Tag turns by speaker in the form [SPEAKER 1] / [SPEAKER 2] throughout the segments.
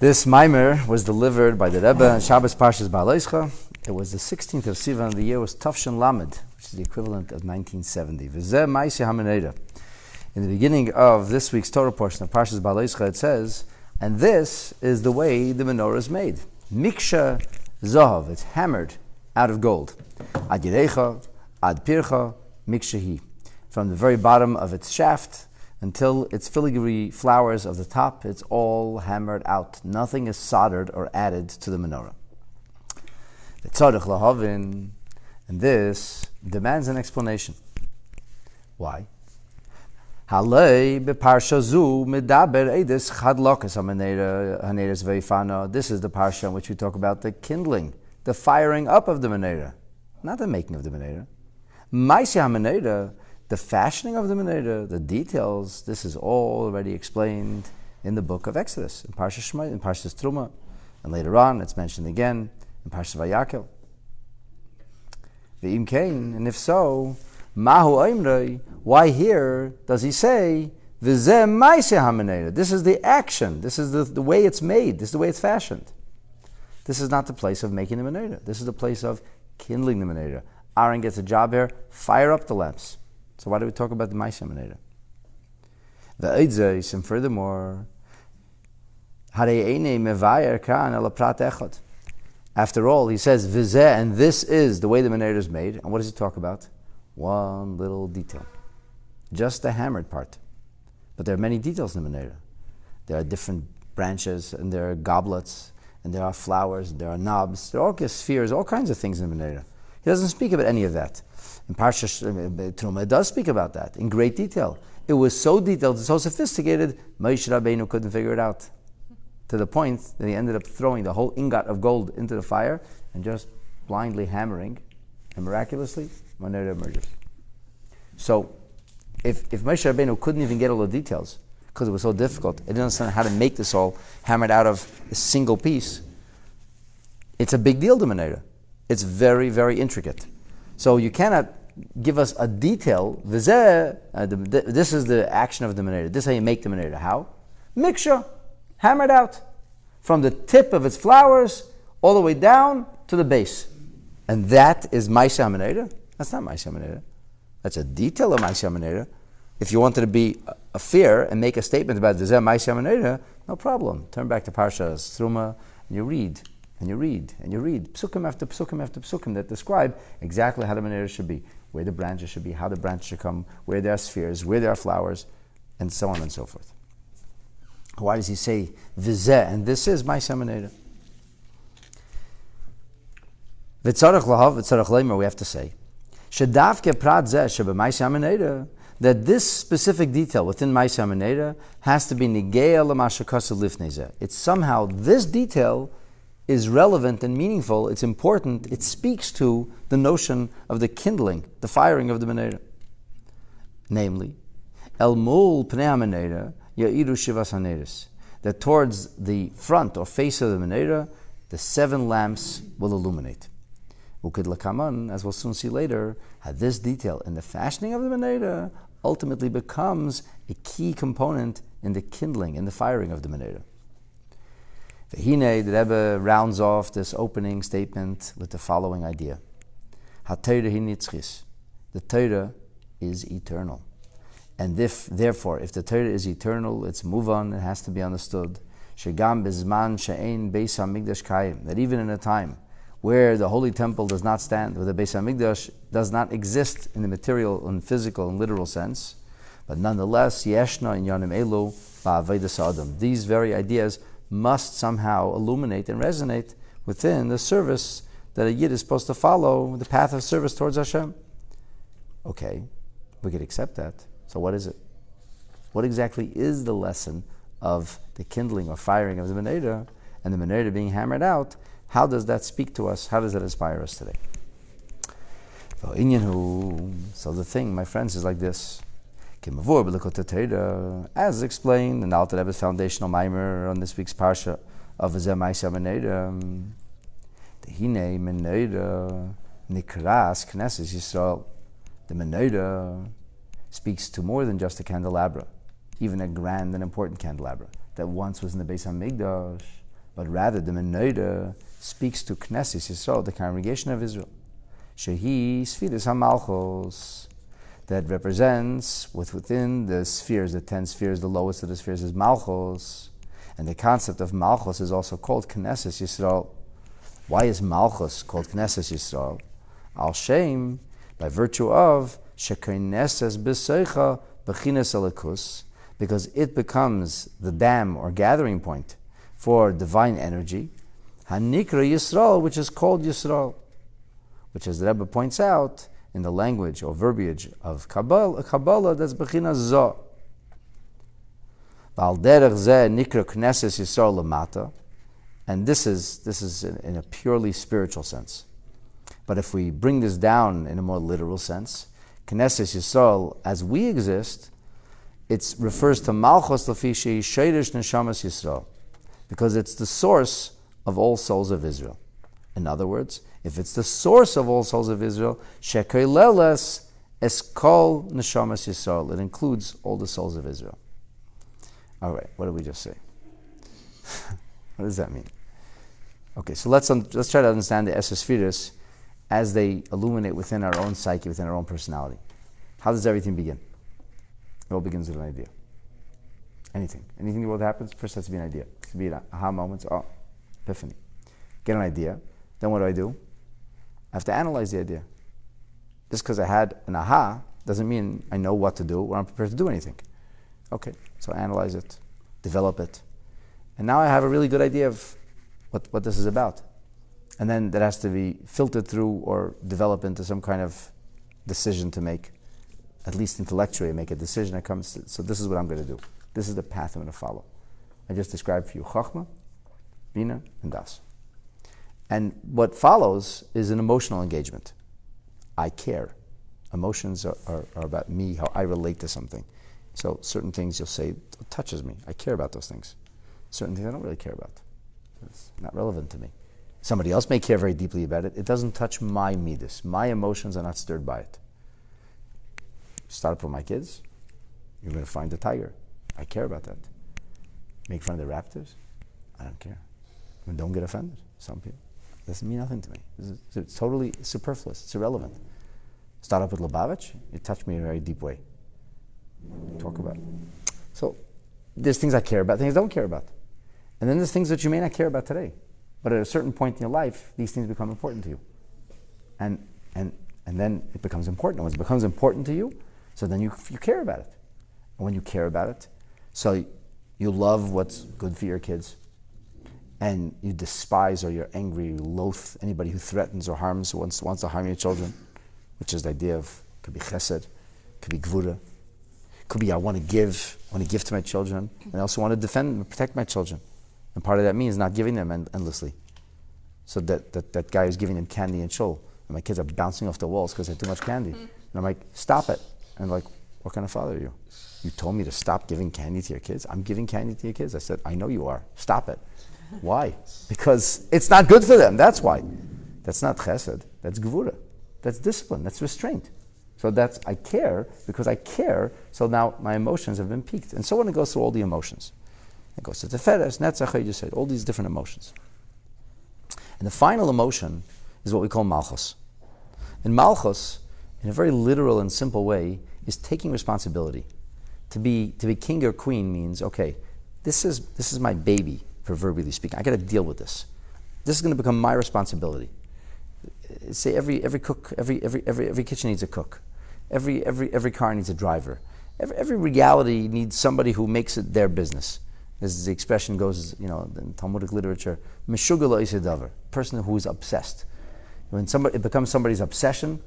[SPEAKER 1] This Mamar was delivered by the Rebbe on Shabbos Parshas Behaalotcha. It was the 16th of Sivan, the year was Tafshin Lamed, which is the equivalent of 1970. Vezeh Maseh hamenorah. In the beginning of this week's Torah portion of Parshas Behaalotcha, it says, and this is the way the menorah is made. Miksha zahav, it's hammered out of gold. Ad yirecha, ad pircha, mikshahi. From the very bottom of its shaft until its filigree flowers of the top, it's all hammered out. Nothing is soldered or added to the menorah. And this demands an explanation. Why? This is the parsha in which we talk about the kindling, the firing up of the menorah, not the making of the menorah. Maseh hamenorah, the fashioning of the menorah, the details, this is all already explained in the book of Exodus, in Parshas Shemot, in Parshas Truma, and later on it's mentioned again in Parshas Vayakel. V'im kein, and if so, mahu oimrei, why here does he say Vezeh Maseh hamenorah? This is the action, this is the way it's made, this is the way it's fashioned. This is not the place of making the menorah. This is the place of kindling the menorah. Aaron gets a job here, fire up the lamps. So why do we talk about the Maseh hamenorah? The Eidzais, and furthermore, after all, he says Vezeh, and this is the way the menorah is made. And what does he talk about? One little detail, just the hammered part. But there are many details in the menorah. There are different branches, and there are goblets, and there are flowers, and there are knobs, there are all spheres, all kinds of things in the menorah. He doesn't speak about any of that. In Parshas Truma, it does speak about that in great detail. It was so detailed, so sophisticated, Moshe Rabbeinu couldn't figure it out. To the point that he ended up throwing the whole ingot of gold into the fire and just blindly hammering, and miraculously, menorah emerges. So, if Moshe Rabbeinu couldn't even get all the details, because it was so difficult, he didn't understand how to make this all hammered out of a single piece, it's a big deal, the menorah. It's very, very intricate. So you cannot give us a detail. This is the action of the menorah. This is how you make the menorah. How? Miksha, hammered out. From the tip of its flowers all the way down to the base. And that is Maseh hamenorah? That's not Maseh hamenorah. That's a detail of Maseh hamenorah. If you wanted to be a fair and make a statement about Vezeh Maseh hamenorah, no problem. Turn back to Parshas Truma and you read. And you read, psukim after psukim after psukim that describe exactly how the menorah should be, where the branches should be, how the branches should come, where there are spheres, where there are flowers, and so on and so forth. Why does he say Vezeh, and this is Maseh hamenorah? V'tzarech lahav, v'tzarech leimer, we have to say, shedavke prat zeh shebe Maseh hamenorah, that this specific detail within Maseh hamenorah has to be nigeya l'masha kasav lifnei zeh. It's somehow, this detail is relevant and meaningful, it's important, it speaks to the notion of the kindling, the firing of the menorah. Namely, El mul pnei hamenorah ya'iru shivas haneres, that towards the front or face of the menorah, the 7 lamps will illuminate. Ukid lakaman, as we'll soon see later, how this detail in the fashioning of the menorah ultimately becomes a key component in the kindling, in the firing of the menorah. The Rebbe rounds off this opening statement with the following idea. The Torah is eternal. And therefore, if the Torah is eternal, it's move on, it has to be understood. That even in a time where the Holy Temple does not stand, where the Beis HaMikdash does not exist in the material and physical and literal sense, but nonetheless, Yeshna in Yanim Elu ba'avodas Adam. These very ideas must somehow illuminate and resonate within the service that a Yid is supposed to follow, the path of service towards Hashem. Okay, we could accept that. So what is it? What exactly is the lesson of the kindling or firing of the menorah and the menorah being hammered out? How does that speak to us? How does that inspire us today? So the thing, my friends, is like this. As explained in the Alter Rebbe's foundational Mamar on this week's parsha of Vezeh Maseh hamenorah, the Hine menorah nikras knesses Yisrael. The menorah speaks to more than just a candelabra, even a grand and important candelabra that once was in the Beis HaMikdash, but rather the Menora speaks to Knesset Yisrael, the congregation of Israel. Shehi Sfiras HaMalchos, that represents within the spheres, the 10 spheres, the lowest of the spheres is Malchos. And the concept of Malchus is also called Knesset Yisrael. Why is Malchus called Knesset Yisrael? Al Shem, by virtue of Shekaineses B'Seicha B'Chines Elikus, because it becomes the dam or gathering point for divine energy. Hanikra Yisrael, which is called Yisrael, which, as the Rebbe points out, in the language or verbiage of Kabbalah, that's B'Chinas Zoh. And this is in a purely spiritual sense. But if we bring this down in a more literal sense, Knesset Yisrael, as we exist, it refers to Malchus Lafi Sheirish Neshamas Yisrael, because it's the source of all souls of Israel. In other words, if it's the source of all souls of Israel, Shekeileles Eskol Neshamas Yisrael, it includes all the souls of Israel. All right, what did we just say? What does that mean? Okay, so let's try to understand the Esesphiris as they illuminate within our own psyche, within our own personality. How does everything begin? It all begins with an idea. Anything in the world happens, first has to be an idea. It has to be an aha moment, epiphany. Get an idea, then what do? I have to analyze the idea. Just because I had an aha doesn't mean I know what to do or I'm prepared to do anything. Okay, so analyze it, develop it. And now I have a really good idea of what this is about. And then that has to be filtered through or develop into some kind of decision to make, at least intellectually make a decision that comes. So this is what I'm going to do. This is the path I'm going to follow. I just described for you Chachma, Bina, and Das. And what follows is an emotional engagement. I care. Emotions are about me, how I relate to something. So certain things you'll say, it touches me. I care about those things. Certain things I don't really care about. It's not relevant to me. Somebody else may care very deeply about it. It doesn't touch my midas. My emotions are not stirred by it. Start up with my kids. You're going to find the tiger. I care about that. Make fun of the raptors. I don't care. I mean, don't get offended. Some people. It doesn't mean nothing to me. It's totally superfluous. It's irrelevant. Start up with Lubavitch. It touched me in a very deep way. Talk about it. So there's things I care about, things I don't care about. And then there's things that you may not care about today. But at a certain point in your life, these things become important to you. And then it becomes important. And when it becomes important to you, so then you care about it. And when you care about it, so you love what's good for your kids. And you despise or you're angry, you loathe anybody who threatens or harms, who wants to harm your children, which is the idea of, could be chesed, could be gvura. Could be I want to give to my children, and I also want to defend and protect my children. And part of that means not giving them endlessly. So that guy who's giving them candy and shul, and my kids are bouncing off the walls because they have too much candy. And I'm like, stop it. And I'm like, what kind of father are you? You told me to stop giving candy to your kids? I'm giving candy to your kids. I said, I know you are. Stop it. Why? Because it's not good for them. That's why. That's not chesed. That's gevura. That's discipline. That's restraint. So that's, I care, because I care, so now my emotions have been piqued. And so when it goes through all the emotions, it goes to Teferes, Netzach, you just said, all these different emotions. And the final emotion is what we call Malchus. And Malchus, in a very literal and simple way, is taking responsibility. To be king or queen means, okay, this is my baby, proverbially speaking. I got to deal with this. This is going to become my responsibility. Say every cook, every kitchen needs a cook. Every car needs a driver. Every reality needs somebody who makes it their business. As the expression goes, in Talmudic literature, Meshugala is a davar, person who is obsessed. When it becomes somebody's obsession,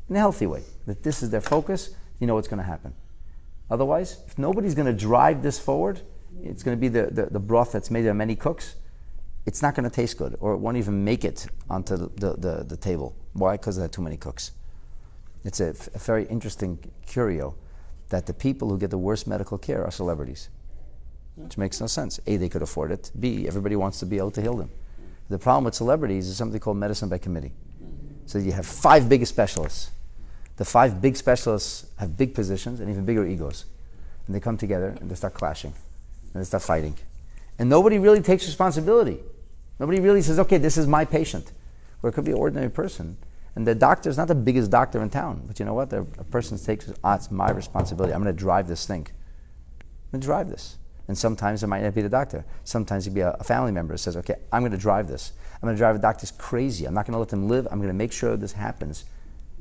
[SPEAKER 1] in a healthy way, that this is their focus, you know what's going to happen. Otherwise, if nobody's going to drive this forward, it's going to be the broth that's made of many cooks. It's not going to taste good, or it won't even make it onto the table. Why? Because there are too many cooks. It's a very interesting curio that the people who get the worst medical care are celebrities, which makes no sense. A, they could afford it. B, everybody wants to be able to heal them. The problem with celebrities is something called medicine by committee. So you have 5 big specialists. The 5 big specialists have big positions and even bigger egos. And they come together and they start clashing. And they start fighting. And nobody really takes responsibility. Nobody really says, okay, this is my patient. Or it could be an ordinary person. And the doctor is not the biggest doctor in town. But you know what? A person takes, it's my responsibility. I'm going to drive this thing. I'm going to drive this. And sometimes it might not be the doctor. Sometimes it could be a family member who says, okay, I'm going to drive this. I'm going to drive a doctor's crazy. I'm not going to let them live. I'm going to make sure this happens.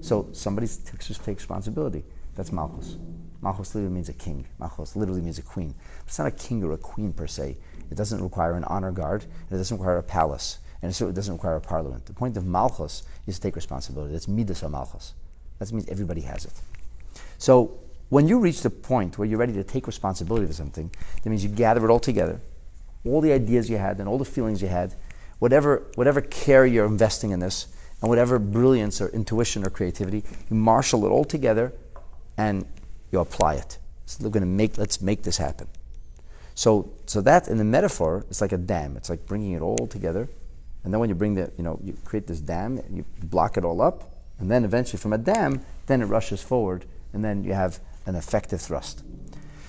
[SPEAKER 1] So somebody takes responsibility. That's Malchus. Malchus literally means a king. Malchus literally means a queen. But it's not a king or a queen per se. It doesn't require an honor guard, and it doesn't require a palace, and it certainly doesn't require a parliament. The point of Malchus is to take responsibility. That's midas Malchus. That means everybody has it. So when you reach the point where you're ready to take responsibility for something, that means you gather it all together, all the ideas you had and all the feelings you had, whatever care you're investing in this, and whatever brilliance or intuition or creativity, you marshal it all together and you apply it. So let's make this happen. So that in the metaphor, it's like a dam. It's like bringing it all together, and then when you bring you create this dam, and you block it all up, and then eventually from a dam, then it rushes forward, and then you have an effective thrust.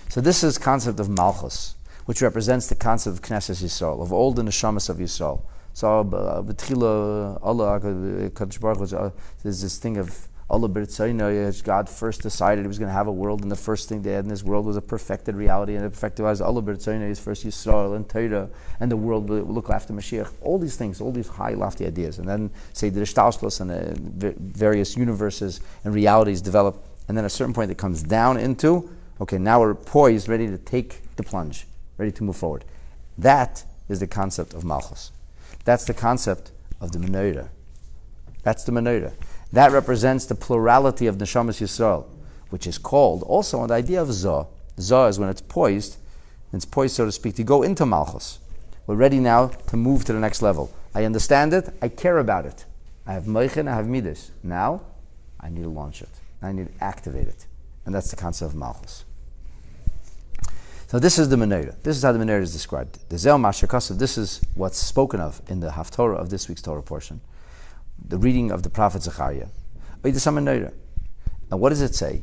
[SPEAKER 1] So this is concept of Malchus, which represents the concept of Knesset Yisrael, of all the neshamas of Yisrael. So b'tchila Allah, Kadosh Baruch Hu, there's this thing of Allah b'ritzaino. God first decided He was going to have a world, and the first thing they had in this world was a perfected reality, and the perfected was Allah b'ritzaino is first Yisrael and Torah, and the world will look after Mashiach. All these things, all these high, lofty ideas, and then say the Ishtalshlos and various universes and realities develop, and then at a certain point it comes down into, okay, now we're poised, ready to take the plunge, ready to move forward. That is the concept of Malchus. That's the concept of the Menora. That's the Menora. That represents the plurality of Neshamas Yisrael, which is called also on the idea of Zah. Zah is when it's poised, so to speak, to go into Malchus. We're ready now to move to the next level. I understand it, I care about it. I have Moichin, I have Midas. Now, I need to launch it. I need to activate it. And that's the concept of Malchus. So this is the Menora. This is how the Menora is described. The Vezeh Maseh, this is what's spoken of in the Haftorah of this week's Torah portion. The reading of the prophet Zechariah. And what does it say?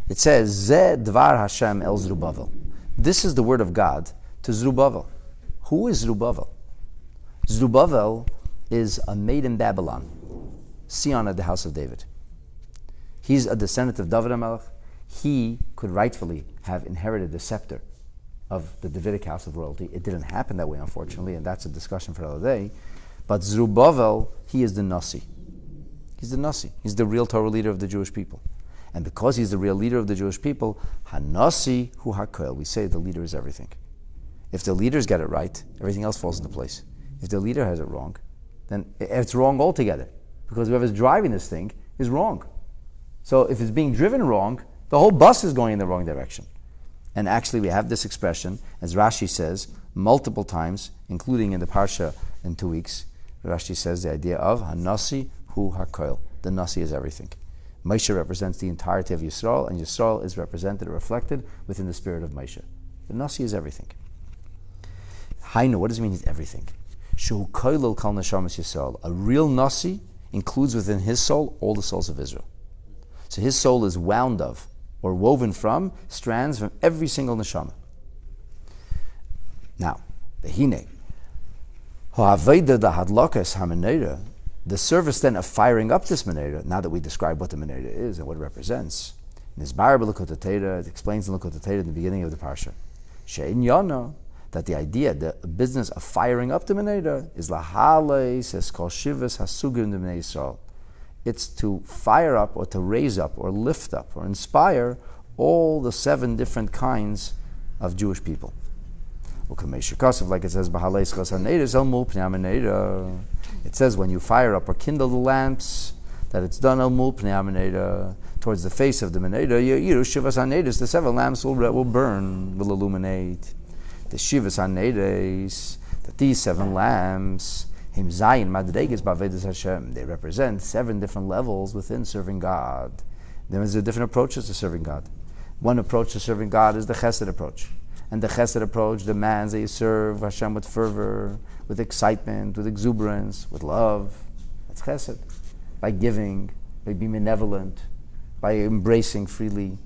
[SPEAKER 1] It says, Zeh Dvar Hashem El Zerubbabel. This is the word of God to Zerubbabel. Who is Zerubbabel? Zerubbabel is a maid in Babylon, Sion at the house of David. He's a descendant of David HaMelech. He could rightfully have inherited the scepter of the Davidic house of royalty. It didn't happen that way, unfortunately, and that's a discussion for another day. But Zerubbabel, he is the Nasi. He's the Nasi. He's the real Torah leader of the Jewish people. And because he's the real leader of the Jewish people, Hanasi hu hakoel, we say the leader is everything. If the leaders get it right, everything else falls into place. If the leader has it wrong, then it's wrong altogether. Because whoever's driving this thing is wrong. So if it's being driven wrong, the whole bus is going in the wrong direction. And actually we have this expression, as Rashi says, multiple times, including in the Parsha in 2 weeks. Rashi says the idea of Hanasi hu hakoel. The Nasi is everything. Moshe represents the entirety of Yisrael, and Yisrael is represented or reflected within the spirit of Moshe. The Nasi is everything. Hainu, what does it mean he's everything? Shehu koilel kal neshamas Yisrael. A real Nasi includes within his soul all the souls of Israel. So his soul is wound of, or woven from, strands from every single neshama. Now, Behine, Ha'aveda Behaalotcha hamenorah, the service then of firing up this menorah, now that we describe what the menorah is and what it represents, in this it explains in Likutei Torah in the beginning of the parsha, She'in Yana, that the idea, the business of firing up the menorah is lahales es kol shivas hasugim de bnei Yisrael. It's to fire up or to raise up or lift up or inspire all the 7 different kinds of Jewish people. Like it says, it says when you fire up or kindle the lamps, that it's done towards the face of the menorah. The 7 lamps will burn, will illuminate. The shivas hanedes, that these 7 lamps, they represent 7 different levels within serving God. There is different approaches to serving God. One approach to serving God is the chesed approach. And the chesed approach demands that you serve Hashem with fervor, with excitement, with exuberance, with love. That's chesed. By giving, by being benevolent, by embracing freely.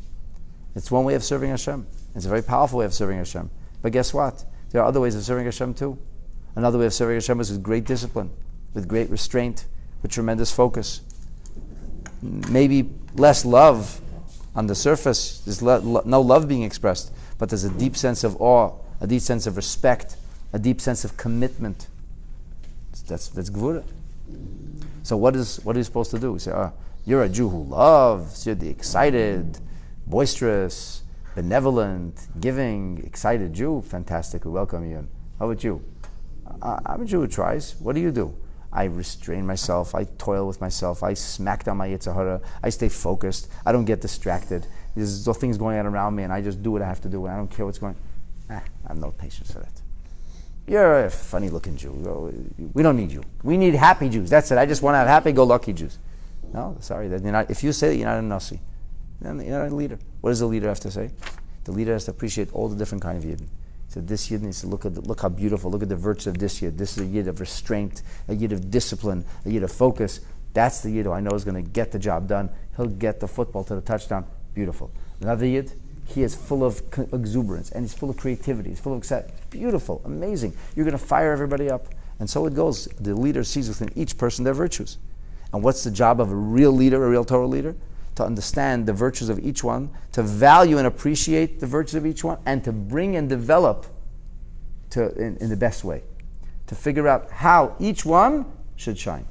[SPEAKER 1] It's one way of serving Hashem. It's a very powerful way of serving Hashem. But guess what? There are other ways of serving Hashem too. Another way of serving Hashem is with great discipline, with great restraint, with tremendous focus. Maybe less love on the surface. There's no love being expressed, but there's a deep sense of awe, a deep sense of respect, a deep sense of commitment. That's Gvura. So what are you supposed to do? You say, you're a Jew who loves, you're the excited, boisterous, benevolent, giving, excited Jew. Fantastic, we welcome you. How about you? I'm a Jew who tries. What do? I restrain myself, I toil with myself, I smack down my Yetzer Hara, I stay focused, I don't get distracted. There's things going on around me and I just do what I have to do and I don't care what's going on. I have no patience for that. You're a funny looking Jew. We don't need you. We need happy Jews. That's it. I just want to have happy-go-lucky Jews. No, sorry. If you say that, you're not a Nasi. You're not a leader. What does the leader have to say? The leader has to appreciate all the different kind of Yidden. So this Yid needs to look how beautiful, look at the virtue of this Yid. This is a Yid of restraint, a Yid of discipline, a Yid of focus. That's the Yid who I know is going to get the job done. He'll get the football to the touchdown. Beautiful. Another Yid, he is full of exuberance and he's full of creativity. He's full of excitement. Beautiful, amazing. You're going to fire everybody up. And so it goes. The leader sees within each person their virtues. And what's the job of a real leader, a real Torah leader? To understand the virtues of each one, to value and appreciate the virtues of each one, and to bring and develop in the best way. To figure out how each one should shine.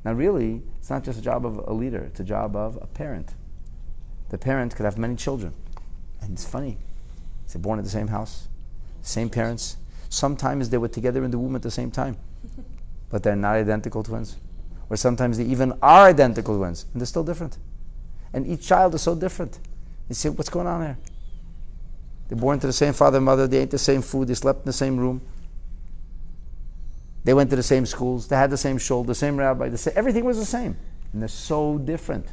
[SPEAKER 1] Now really, it's not just a job of a leader, it's a job of a parent. The parent could have many children. And it's funny. They're born in the same house, same parents. Sometimes they were together in the womb at the same time, but they're not identical twins. Or sometimes they even are identical twins, and they're still different. And each child is so different. You say, what's going on here? They're born to the same father and mother, they ate the same food, they slept in the same room. They went to the same schools, they had the same shul, the same rabbi, everything was the same. And they're so different.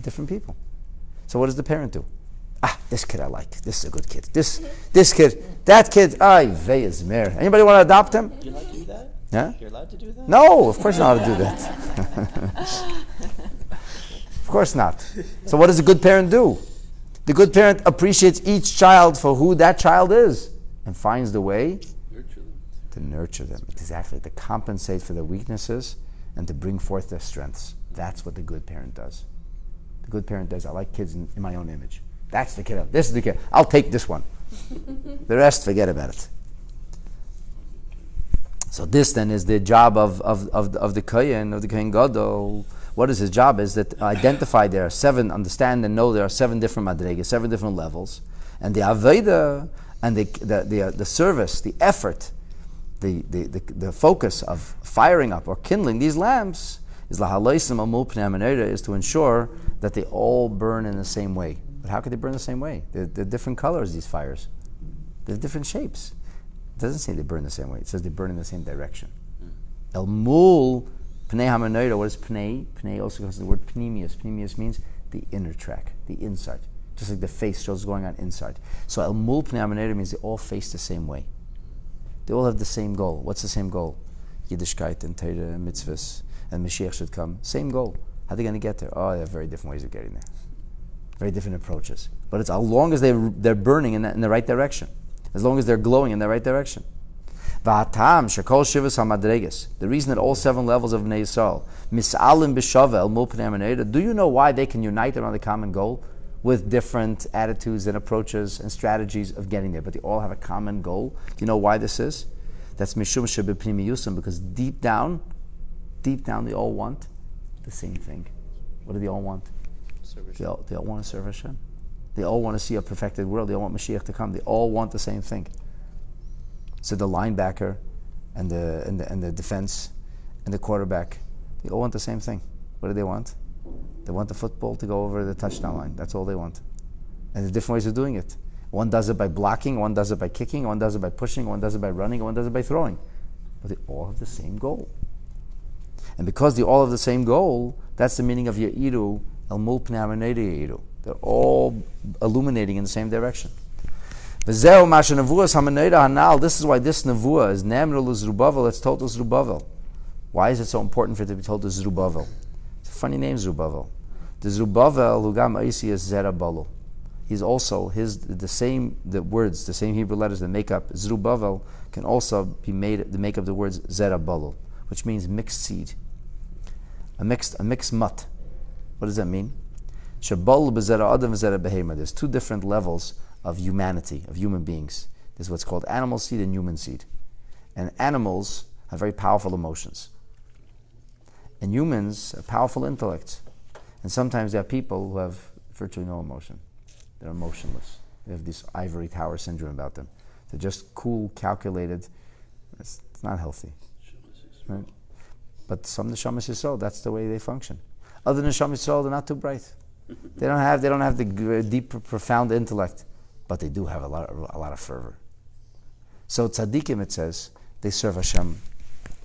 [SPEAKER 1] Different people. So what does the parent do? This kid I like. This is a good kid. This kid, that kid, Vezeh Maseh. Anybody want to adopt him?
[SPEAKER 2] You're allowed to do that?
[SPEAKER 1] Yeah?
[SPEAKER 2] You're allowed to do that?
[SPEAKER 1] No, of course not allowed to do that. Of course not. So what does a good parent do? The good parent appreciates each child for who that child is and finds the way to nurture them. Exactly. To compensate for their weaknesses and to bring forth their strengths. That's what the good parent does. The good parent does. I like kids in my own image. That's the kid. This is the kid. I'll take this one. The rest, forget about it. So this then is the job of the Kohen, of the Kohen Gadol. What is his job? Is that identify there are seven, understand and know there are seven different madregas, seven different levels, and the avodah and the service, the effort, the focus of firing up or kindling these lamps is lahaloisim amul pnei hamenoira, is to ensure that they all burn in the same way. But how could they burn the same way? They're different colors, these fires. They're different shapes. It doesn't say they burn the same way. It says they burn in the same direction. El mul pnei hamenoira. What is pnei? Pnei also comes from the word pneumius. Pneumius means the inner track, the inside. Just like the face shows what's going on inside. So el mul pnei hamenoira means they all face the same way. They all have the same goal. What's the same goal? Yiddishkeit and Torah and mitzvahs and Mashiach should come. Same goal. How are they going to get there? They have very different ways of getting there. Very different approaches. But it's as long as they're burning in the right direction. As long as they're glowing in the right direction. The reason that all seven levels of Bnei Yisrael, mis'alim b'shavel mul pnei hamenoira, do you know why they can unite around the common goal? With different attitudes and approaches and strategies of getting there, but they all have a common goal. Do you know why this is? That's mishum shebepnimiyusam, because deep down, they all want the same thing. What do they all want? They all want to serve Hashem. They all want to see a perfected world. They all want Mashiach to come. They all want the same thing. So the linebacker and the defense and the quarterback, they all want the same thing. What do they want? They want the football to go over the touchdown line. That's all they want. And there's different ways of doing it. One does it by blocking, one does it by kicking, one does it by pushing, one does it by running, one does it by throwing. But they all have the same goal. And because they all have the same goal, that's the meaning of Ya'iru, El Mul Pnei Hamenoira Ya'iru. They're all illuminating in the same direction. Vezeh Maseh hamenorah hanal. This is why this nevuah is Namrul Zerubbabel. It's told to Zerubbabel. Why is it so important for it to be told to Zerubbabel? It's a funny name, Zerubbabel. The Zerubbabel who gam Isi is Zerabalu. he's also the same Hebrew letters that make up Zerubbabel can also be made to make up the words Zerubabel, which means mixed seed, a mixed mutt. What does that mean? There's two different levels of humanity, of human beings. There's what's called animal seed and human seed. And animals have very powerful emotions. And humans have powerful intellects. And sometimes there are people who have virtually no emotion. They're emotionless. They have this ivory tower syndrome about them. They're just cool, calculated. It's not healthy. Right? But some Neshamas Yisrael, that's the way they function. Other Neshamas Yisrael, they're not too bright. They don't have the deep, profound intellect, but they do have a lot of fervor. So tzaddikim, it says, they serve Hashem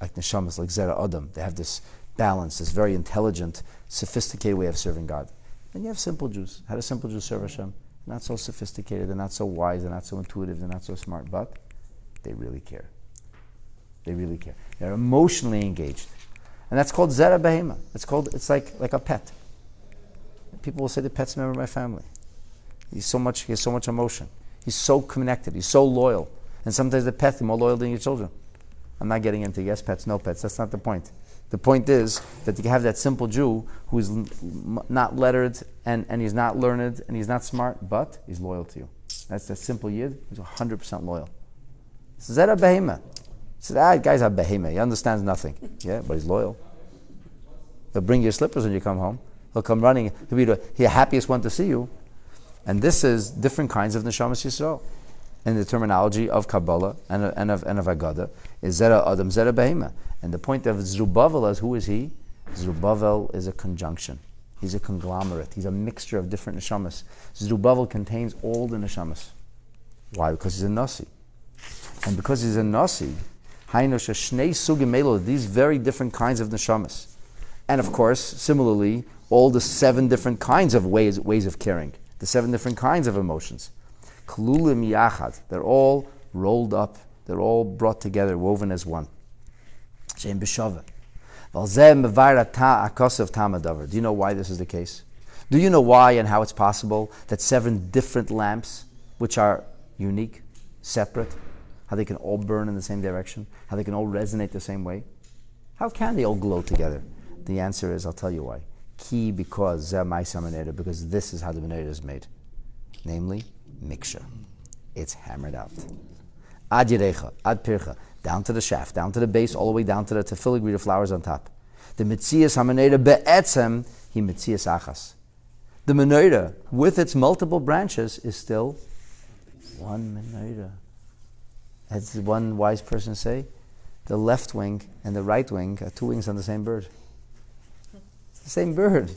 [SPEAKER 1] like neshamas, like Zera Adam. They have this balance, this very intelligent, sophisticated way of serving God. And you have simple Jews. How do simple Jews serve Hashem? Not so sophisticated, they're not so wise, they're not so intuitive, they're not so smart, but they really care. They really care. They're emotionally engaged. And that's called Zera Behema. It's like a pet. People will say the pet's a member of my family. He has so much emotion. He's so connected, he's so loyal. And sometimes the pet is more loyal than your children. I'm not getting into yes pets, no pets. That's not the point. The point is that you have that simple Jew who is not lettered and he's not learned and he's not smart, but he's loyal to you. That's that simple Yid who's 100% loyal. So Zera Behema. He said, guy's a behema. He understands nothing. Yeah, but he's loyal. He'll bring your slippers when you come home. He'll come running. He'll be the happiest one to see you. And this is different kinds of Neshamas Yisrael. And the terminology of Kabbalah and of Agada is Zera Adam, Zera Behema. And the point of Zerubbabel is, who is he? Zerubbabel is a conjunction. He's a conglomerate. He's a mixture of different neshamas. Zerubbabel contains all the neshamas. Why? Because he's a nasi. And because he's a nasi, these very different kinds of neshamas. And of course, similarly, all the 7 different kinds of ways of caring. The 7 different kinds of emotions. Klulim yachad. They're all rolled up. They're all brought together, woven as one. Shem b'shava. Do you know why this is the case? Do you know why and how it's possible that 7 different lamps, which are unique, separate, how they can all burn in the same direction, how they can all resonate the same way? How can they all glow together? The answer is, I'll tell you why. Because Vezeh Maseh hamenorah, because this is how the menorah is made. Namely, miksha. It's hammered out. Ad yirecha, ad pircha, down to the shaft, down to the base, all the way down to the filigree, the flowers on top. The mitzias hamenorah be'etzem, he mitzias achas. The menorah, with its multiple branches, is still one menorah. As one wise person say, the left wing and the right wing are 2 wings on the same bird. It's the same bird.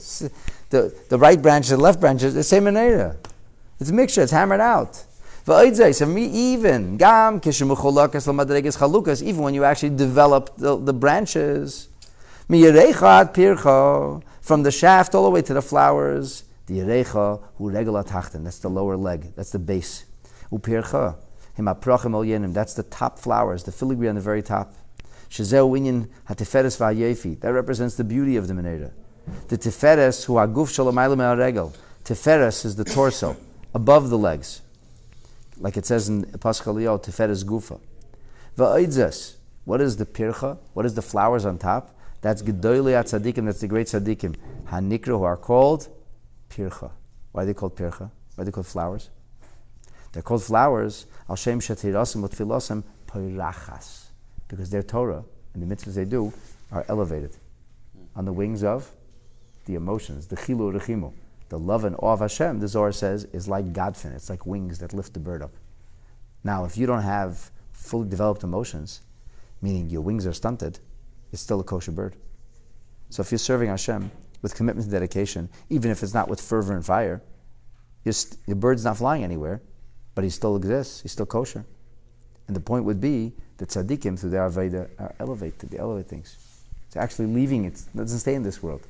[SPEAKER 1] The right branch and the left branch is the same menorah. It's a mixture, it's hammered out. Even when you actually develop the branches, from the shaft all the way to the flowers, that's the lower leg, that's the base. That's the top flowers, the filigree on the very top. That represents the beauty of the menorah. The tiferes hu haguf shalamayla me'aregel. Tiferes is the torso, above the legs. Like it says in Pasuk Aliyah, tiferes gufa. Va'odzes. What is the pircha? What is the flowers on top? That's gedolei tzaddikim, that's the great tzaddikim. Hanikra, who are called pircha. Why are they called pircha? Why are they called flowers? They're called flowers, al shem shetirasim utfilosim poirachas. Because their Torah, and the mitzvahs they do, are elevated on the wings of the emotions, the chilu rechimu. The love and awe of Hashem, the Zohar says, is like Godfin. It's like wings that lift the bird up. Now, if you don't have fully developed emotions, meaning your wings are stunted, it's still a kosher bird. So if you're serving Hashem with commitment and dedication, even if it's not with fervor and fire, your bird's not flying anywhere, but he still exists, he's still kosher. And the point would be that tzaddikim, through their Avodah, are elevated, they elevate things. It's actually leaving it, doesn't stay in this world.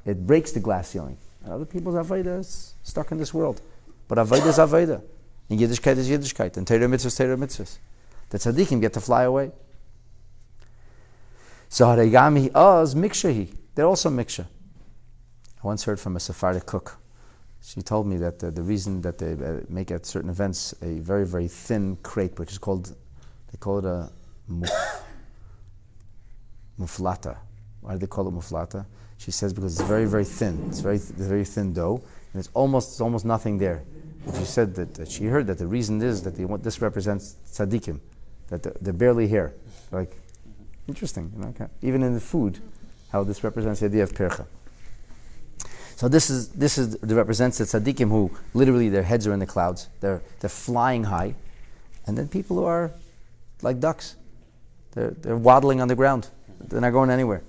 [SPEAKER 1] It breaks the glass ceiling. And other people's Avodah is stuck in this world. But Avodah is Avodah. And Yiddishkeit is Yiddishkeit. And Torah mitzvahs, Torah mitzvahs. The tzaddikim get to fly away. So Haregami Oz Mikshahi. They're also Miksha. I once heard from a Sephardic cook She told me that the reason that they make at certain events a very, very thin crepe, which is called, they call it a muflata. Why do they call it muflata? She says because it's very, very thin. It's very thin dough, and it's almost nothing there. And she said that she heard that the reason is that this represents tzaddikim, that they're barely here. Like, interesting, you know, okay. Even in the food, how this represents the idea of percha. So this represents the tzaddikim who literally their heads are in the clouds. They're flying high, and then people who are like ducks. They're waddling on the ground. They're not going anywhere.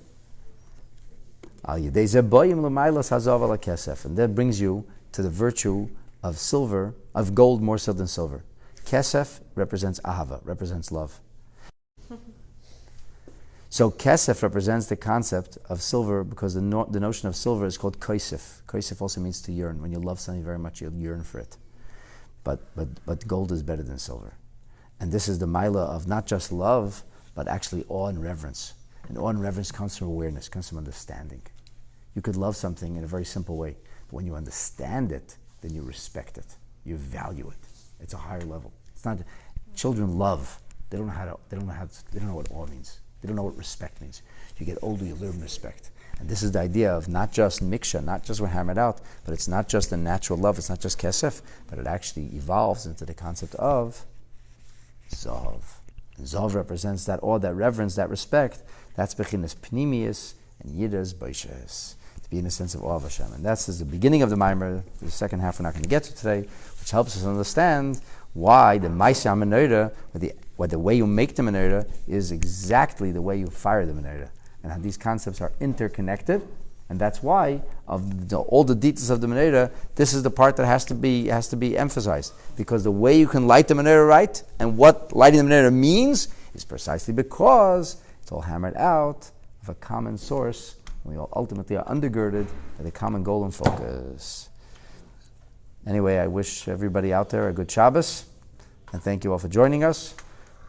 [SPEAKER 1] And that brings you to the virtue of silver, of gold more so than silver. Kesef represents ahava, represents love. So kesef represents the concept of silver because the notion of silver is called kaisef. Kaisef also means to yearn. When you love something very much, you'll yearn for it. But gold is better than silver. And this is the mila of not just love, but actually awe and reverence. And awe and reverence comes from awareness, comes from understanding. You could love something in a very simple way, but when you understand it, then you respect it, you value it. It's a higher level. It's not. Children love. They don't know what awe means. They don't know what respect means. You get older, you learn respect. And this is the idea of not just miksha, not just we're hammered out, but it's not just a natural love, it's not just kesef, but it actually evolves into the concept of zav. And zav represents that awe, that reverence, that respect. That's bechinas pnimius and yidas baishes. To be in a sense of awe of Hashem. And that's the beginning of the Mamar. The second half we're not going to get to today, which helps us understand why the Maseh hamenorah, or the way you make the menorah, is exactly the way you fire the menorah. And how these concepts are interconnected. And that's why, of all the details of the menorah, this is the part that has to be emphasized. Because the way you can light the menorah right, and what lighting the menorah means, is precisely because it's all hammered out of a common source. We all ultimately are undergirded by the common goal and focus. Anyway, I wish everybody out there a good Shabbos, and thank you all for joining us.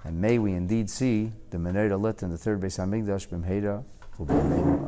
[SPEAKER 1] And may we indeed see the menorah lit in the third Beis Hamikdash b'mheira u'b'yameinu.